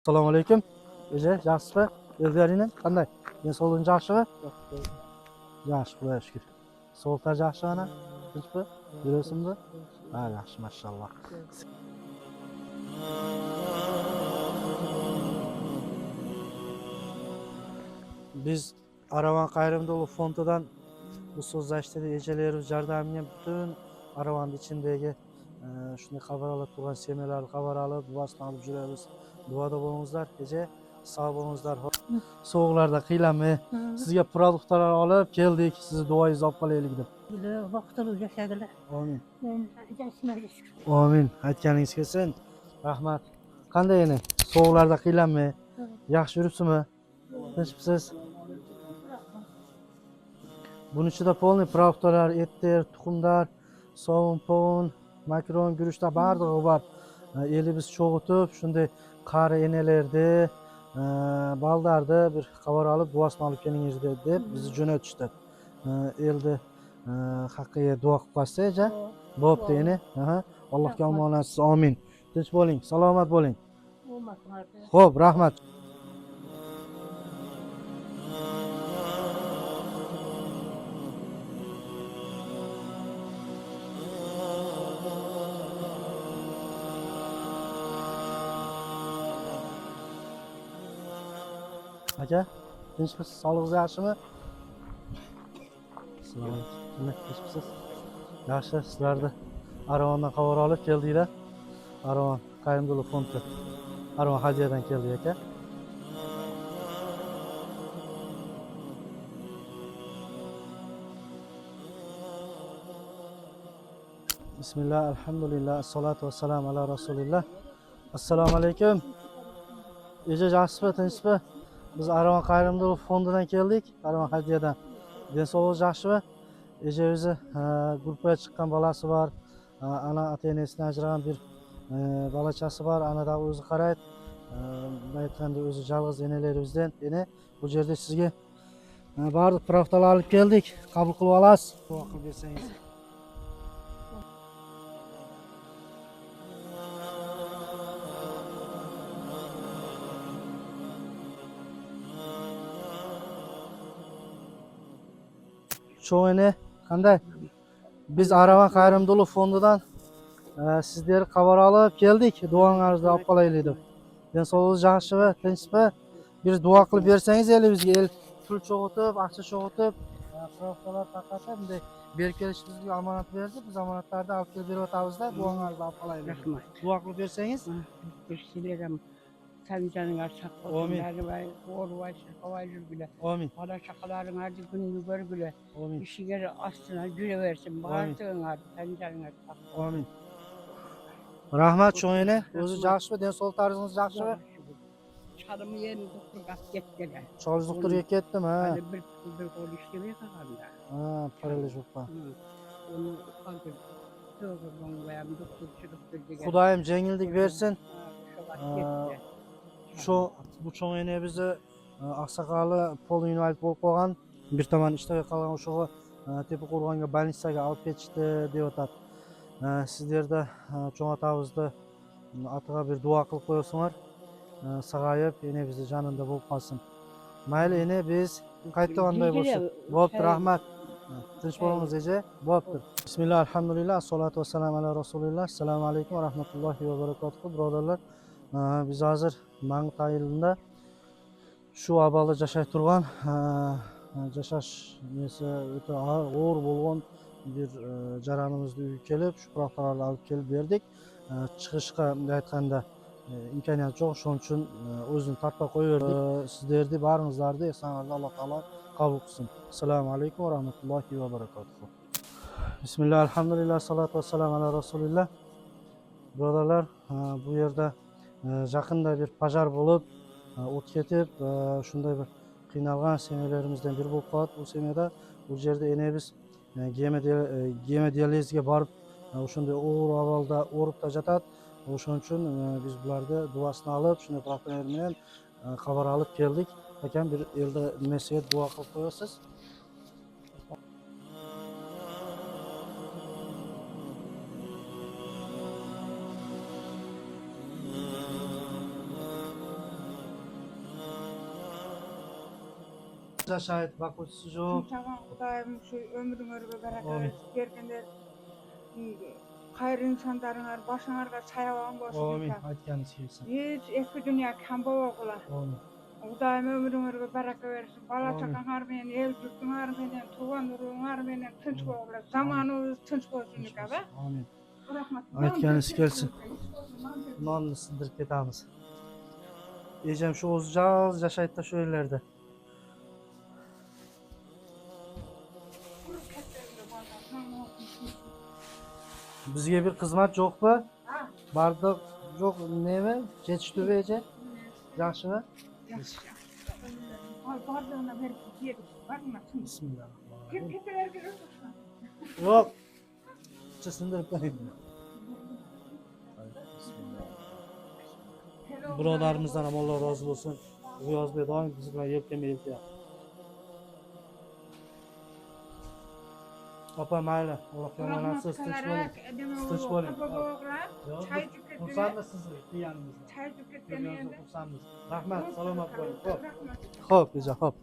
Assalomu alaykum. Yaxshimi? O'zlaringni qanday? Men sog'lig'ing yaxshimi? Yaxshi, Xudoga shukr. Sog'liqlar yaxshi ana? Tinchmi? Yurasizmi? Ha, yaxshi, mashalloh. Biz Aravan Qayrimdolu fondidan bu so'zlashdagi ejalarimiz yordamida butun Aravanning ichidagi shunday xabar olib turgan semilarni xabar olib, duosini olib yuramiz. Duoda bo'lingizlar, eja sog' bo'lingizlar. So'g'larda qiylanmay, sizga produktlar olib keldik, sizni duoyingizni olib qolaylik deb. Vaqtlar yashadilar. Amin. Men jasmaga shukur. Amin. Aytganingiz kelsin. Rahmat. Qanday endi? So'g'larda qiylanmay, yaxshi yuribsizmi? Tinchmisiz? Bunun ichida polniy produktlar, etler, tuxumlar, sovun, povun, makaron, guruchlar bardog'i bor. Elimiz cho'g'itib, shunday qari enelerdi, baldardi bir xabar olib, duosini olib kelingiz deb bizni jo'natishdi. Eldi haqqiga duo qilib qo'ysa, bo'pti endi. Allohga omonatsiz. Amin. Tinch bo'ling, salomat bo'ling. Xo'p, rahmat. Aka, tinchmisiz? Sog'lig'ingiz yaxshimi? Assalomu alaykum. Tinchmisiz? Yaxshi, sizlarni Aravandan xabar olib keldinglar. Aravan Qayrimdolu fondi. Aravan hadiyadan keldik aka. Bismillah, alhamdulillah, assalatu vassalamu ala rasulillah. Assalomu alaykum. Eja yaxshimi, tinchmi? Biz Aravan Qayrimdolu fondidan keldik, Aravan hadiyadan. Ben sog'lig'ingiz yaxshimi? Eja o'zi gruppaga chiqqan bolasi bor. Ana ota-enasidan ajragan bir bolachasi bor. Anada o'zi qaraydi. Aytganda o'zi yolg'iz enalarimizdan. Endi bu yerda sizga barliq produktlar olib keldik. Qabul qilib olasiz. Duo qilib bersangiz. Çoğunu qanday? Biz Aravan Qayrimdolu fondidan sizleri xabar olib keldik. Duoңarызды olib qolaylik deb. Ben sog'lig'ingiz yaxshimi, tinchmi? Bir duo qilib bersangiz bizga el pul cho'g'itib, aqcha cho'g'itib, produktlar tarqatib, bunday berib kelishimizga omonat berdi. Biz omonatlarni olib kelib berib o'tamizda, duoңarızды olib qolaylik. Rahmat. Duo qilib bersangiz. Teşekkür sen canına sağ olsun. Amin. Beni koruva şakalayır bile. Amin. Bana şakaların acı gününü gör bile. Amin. İşine aslına güle versin. Bağırdığın var. Sen canına sağ ol. Amin. Rahmat çoğuna. O'zi yaxshimi? Den sog'liqlaringiz yaxshimi? Çalımı yerini doktor gaz getdiler. Charles doktorga ketdim ha. Hani bir kol işlemeye kalkanda. Ha, paralaj bo'lib. Onu kaldır. Doğru ben doktor doktor degan. Xudoyim yengillik bersin. Şu Bu çoğun ene bizi Aqsaqali pol invalid bo'lib qolgan. Bir tomon ishda qolgan o'sha tepa qo'rg'onga больницаga olib ketishdi deb o'tadi. Sizlarda cho'ng otamizni atiga bir duo qilib qo'yasizlar. Sog'ayib, ene bizni jonida bo'lib qolsin. Mayli, ene biz qaytganday bo'lsin. Bo'pti, rahmat. Tinch bo'lingiz eja. Bo'pti. Bismillah, alhamdulillah, assolatu vassalamu ala rasulillah. Assalomu alaykum va rahmatullohi va barakatuh. Birodarlar, biz hozir Mang'it ayilida shu ahvolda yashay turgan, yashash nesi o'ta og'ir bo'lgan bir jarayonimizga kelib, shu produktlarni olib kelib berdik. Chiqishga aytganda imkoniyat yo'q, shuning uchun o'zini tartib qo'yverdik. Sizlarni baringizlarni ehsonlarni Alloh taolo qabul qilsin. Assalomu alaykum va rahmatullohi va barakatuh. Bismillah, alhamdulillah, salatu vassalamu ala rasulillah. Birodarlar, bu yerda yaqinda bir pojar bo'lib, o't ketib, shunday bir qiynalgan semiyalarimizdan biri bo'lib qoldi. Bu semiyada bu yerda ene biz gemodializga borib, o'shunday og'ir ahvolda o'ribda yotadi. O'shuning uchun biz bularni duosini olib, shunday professional bilan xabar olib keldik. Akam bir elda nimasiga duo qilib qo'yasiz? Yaşayıp bakıcısı yok. Tamam, Xudayım şu ömrüňerge bereket Amin. versin. Bergenler hayır insanlaryňar başaňarga çaýaban bolsun. Amin. Aytganyňyz kelsin. Hiç eski dünýä kam bolaglar. Amin. Xudayym ömrüňerge bereket versin. Bala Amin. çakaňar menen, el jurtuňar menen, tugan uruňar menen tynç bolaglar. Zamanymyz tynç bolsun ýa-da. Amin. Rahmat. Aytganyňyz kelsin. Nonny sindirip ketamiz. Ejem şu uzjaz yaşaýtda şu ýerlerde. Bizge bir xizmat jokmy? Ha, Bardyk jok neme? Jetişdirbeje. Yaxşymy? yaxşı. Ay, bardygyna berip gidelim. Bardygyna tynç. Bismillahirrahmanirrahim. Ketelerge otursun. Yok. Çı sindirip koyayım. Birodarimizdan ham Alloh rozi bo'lsin. G'iyosbek doim biz bilan yelkama-yelka. Opa mayli, Alloh yomonasiz tinch bo'ling. Tinch bo'ling. Xursandmiz sizni deganimizda. Çay tüketken Ko'rganingizda endi. xursandmiz. Rahmat, salomat bo'ling. Xo'p. Rahmat. Xo'p, ija, xo'p.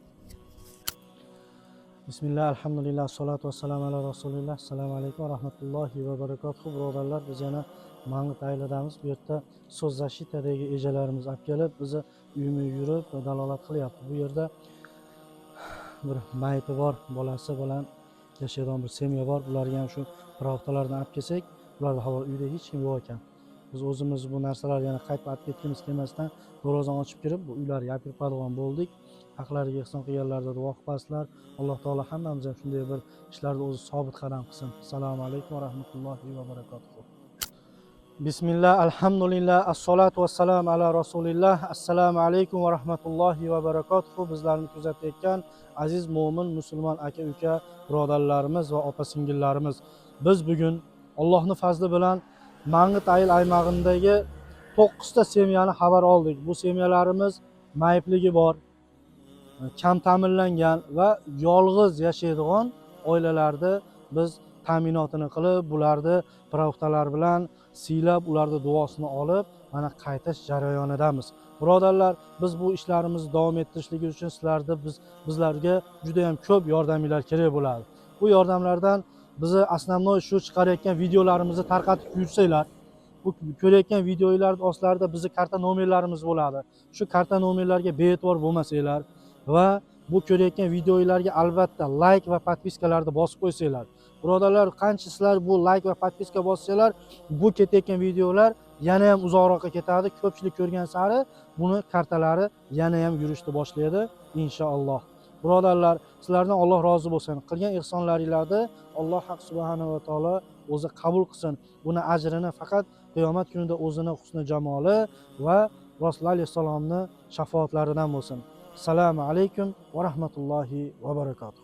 Bismillah, alhamdulillah, salatu vassalamu ala rasulillah. Assalomu alaykum va rahmatullohi va barakatuh. Birodarlar, biz yana Mang'it ayladamiz. Bu yerda So'z Zashitadagi ejalarimiz olib kelib, bizni uyma yurib dalolat qilyapti. Bu yerda bir mayti bor, bolasi bilan yashaydigan bir semya bor. Bularga ham shu pravtalardan olib kelsak, ularda havo uyda hech kim yo'q ekan. Biz o'zimiz bu narsalarni yana qaytib olib ketgimiz kelmasdan darvozani ochib kirib, bu uylarga olib kirib qo'yadigan bo'ldik. Haqlariga ehson qilganlarda duo qilibsizlar. Alloh taolo hammamiz ham shunday bir ishlarda o'zi sobit qadam qilsin. Assalomu alaykum va rahmatullohi va barakatuh. Bismillah, alhamdulillah, assalatu vassalamu ala rasulillah. Assalomu alaykum va rahmatullohi va barakatuh. Bizlarni kuzatayotgan aziz mo'min musulmon aka-uka birodarlarimiz va opa-singillarimiz, biz bugun Allohning fazli bilan Mang'it ayil aymog'idagi 9 ta semyani xabar oldik. Bu semyalarimiz maybligi bor, kam ta'minlangan va yolg'iz yashaydigan oilalarda biz ta'minotini qilib, bularni pravtalar bilan siylab, ularni duosini olib, mana qaytish jarayonidamiz. Birodarlar, biz bu ishlarimizni davom ettirishlik uchun bizlarga juda ham ko'p yordaminglar kerak bo'ladi. Bu yordamlardan bizni asnomnoy shu chiqarayotgan videolarimizni tarqatib yursanglar, bu ko'rayotgan videolarning ostlarida bizning karta nomerlarimiz bo'ladi. Shu karta nomerlarga bee'tibor bo'lmasanglar va bu ko'rayotgan videolarga albatta like va podpiskalarni bosib qo'ysanglar. Birodarlar, qancha sizlar bu like va podpiska bossanglar, bu ketayotgan videolar yana ham uzoqroqqa ketadi. Ko'pchilik ko'rgan sari buni kartalari yana ham yurishni boshlaydi inshaalloh. Birodarlar, sizlardan Alloh rozi bo'lsin. Qilgan ihsonlaringizlarni Alloh subhanahu va taolo o'zi qabul qilsin. Buni ajrini faqat qiyomat kunida o'zini husni jamoli va Rasululloh alayhisalomning shafoatlaridan bo'lsin. Assalomu alaykum va rahmatullohi va barakatuh.